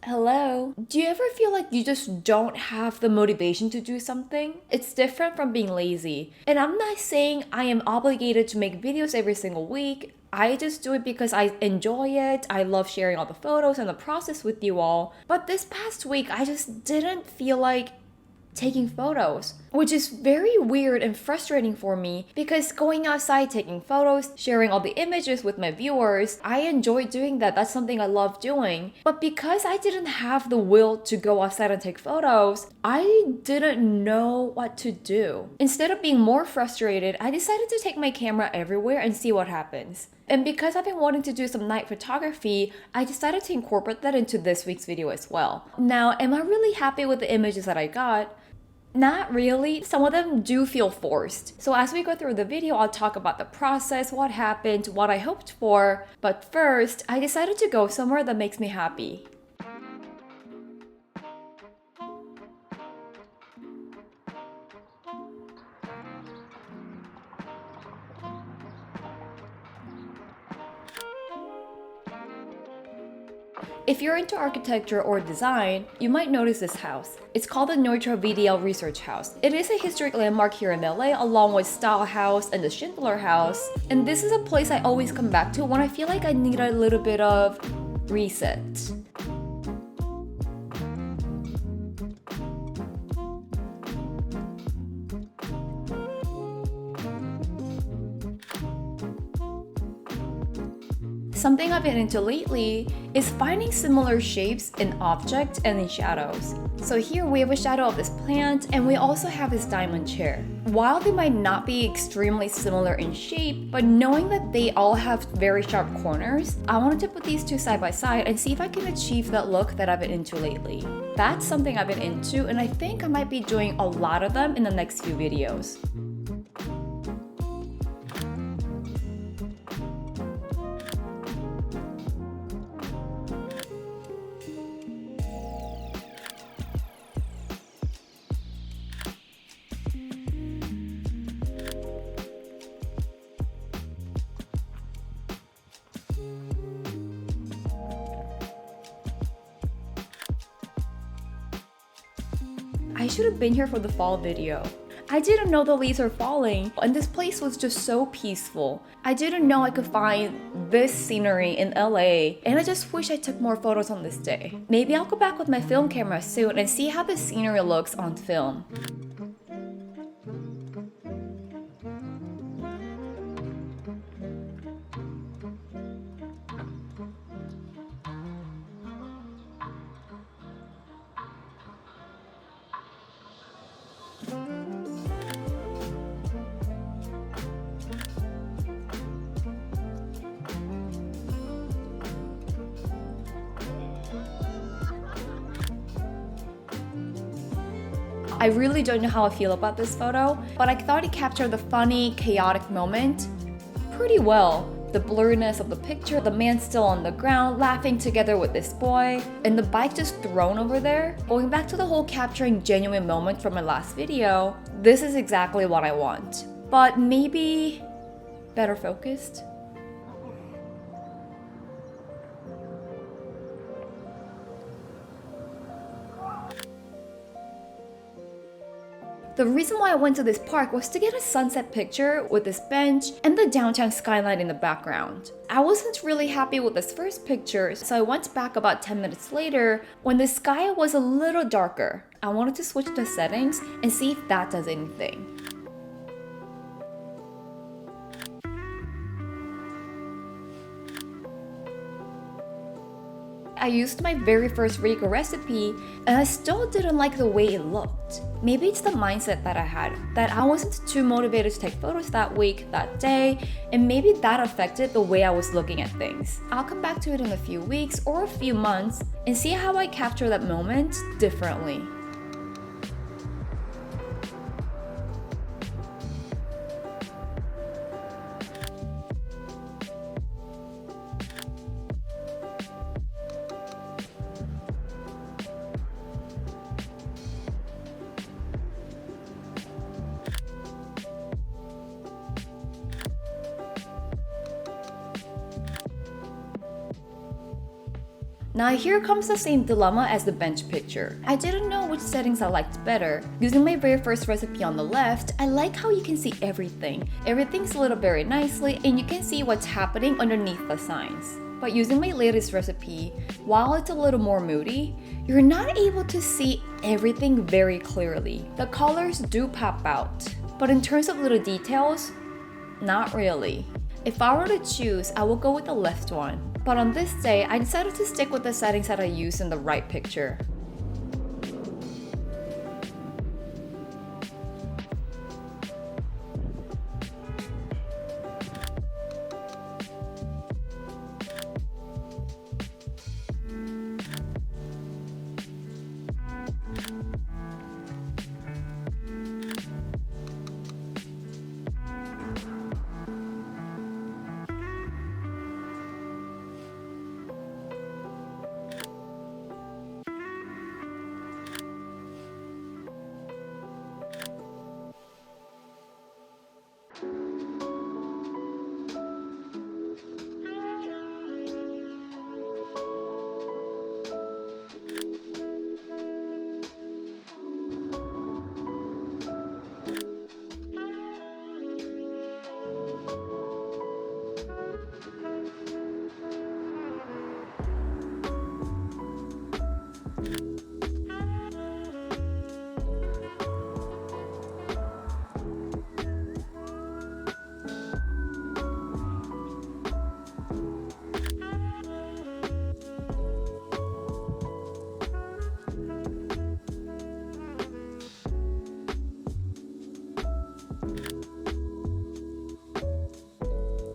Hello. Do you ever feel like you just don't have the motivation to do something? It's different from being lazy. And I'm not saying I am obligated to make videos every single week. I just do it because I enjoy it. I love sharing all the photos and the process with you all. But this past week, I just didn't feel like taking photos, which is very weird and frustrating for me because going outside, taking photos, sharing all the images with my viewers, I enjoy doing that. That's something I love doing. But because I didn't have the will to go outside and take photos, I didn't know what to do. Instead of being more frustrated, I decided to take my camera everywhere and see what happens. And because I've been wanting to do some night photography, I decided to incorporate that into this week's video as well. Now, am I really happy with the images that I got? Not really. Some of them do feel forced. So as we go through the video, I'll talk about the process, what happened, what I hoped for. But first, I decided to go somewhere that makes me happy. If you're into architecture or design, you might notice this house. It's called the Neutral VDL Research House. It is a historic landmark here in LA along with Style House and the Schindler House. And this is a place I always come back to when I feel like I need a little bit of reset. Something I've been into lately is finding similar shapes in objects and in shadows. So here we have a shadow of this plant and we also have this diamond chair. While they might not be extremely similar in shape, but knowing that they all have very sharp corners, I wanted to put these two side by side and see if I can achieve that look that I've been into lately. That's something I've been into and I think I might be doing a lot of them in the next few videos. I should have been here for the fall video. I didn't know the leaves were falling, and this place was just so peaceful. I didn't know I could find this scenery in LA, and I just wish I took more photos on this day. Maybe I'll go back with my film camera soon and see how the scenery looks on film. I really don't know how I feel about this photo, but I thought it captured the funny, chaotic moment pretty well. The blurriness of the picture, the man still on the ground laughing together with this boy, and the bike just thrown over there. Going back to the whole capturing genuine moment from my last video, this is exactly what I want. But maybe better focused? The reason why I went to this park was to get a sunset picture with this bench and the downtown skyline in the background. I wasn't really happy with this first picture, so I went back about 10 minutes later when the sky was a little darker. I wanted to switch the settings and see if that does anything. I used my very first ricoh recipe and I still didn't like the way it looked. Maybe it's the mindset that I had, that I wasn't too motivated to take photos that week, that day, and maybe that affected the way I was looking at things. I'll come back to it in a few weeks or a few months and see how I capture that moment differently. Now here comes the same dilemma as the bench picture. I didn't know which settings I liked better. Using my very first recipe on the left, I like how you can see everything. Everything's lit up very nicely and you can see what's happening underneath the signs. But using my latest recipe, while it's a little more moody, you're not able to see everything very clearly. The colors do pop out, but in terms of little details, not really. If I were to choose, I would go with the left one. But on this day, I decided to stick with the settings that I used in the right picture.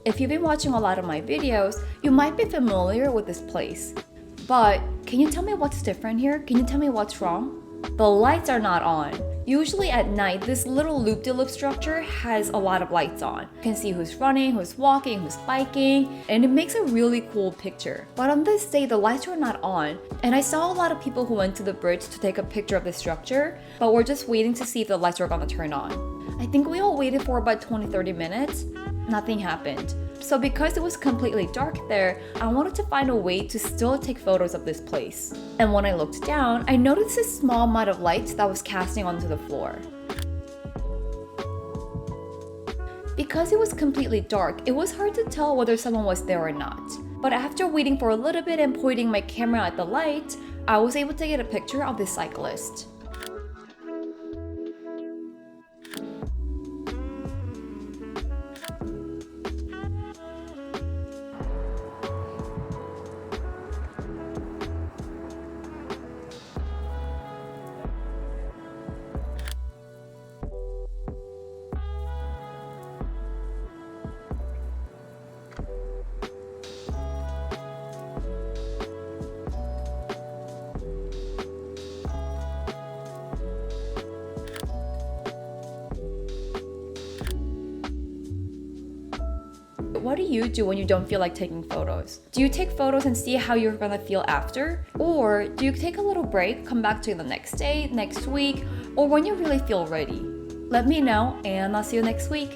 If you've been watching a lot of my videos, you might be familiar with this place. But can you tell me what's different here? Can you tell me what's wrong? The lights are not on. Usually at night, this little loop-de-loop structure has a lot of lights on. You can see who's running, who's walking, who's biking, and it makes a really cool picture. But on this day, the lights were not on, and I saw a lot of people who went to the bridge to take a picture of the structure, but we're just waiting to see if the lights were gonna turn on. I think we all waited for about 20-30 minutes. Nothing happened. So because it was completely dark there, I wanted to find a way to still take photos of this place. And when I looked down, I noticed this small amount of light that was casting onto the floor. Because it was completely dark, it was hard to tell whether someone was there or not. But after waiting for a little bit and pointing my camera at the light, I was able to get a picture of this cyclist. What do you do when you don't feel like taking photos? Do you take photos and see how you're gonna feel after? Or do you take a little break, come back to it the next day, next week, or when you really feel ready? Let me know and I'll see you next week.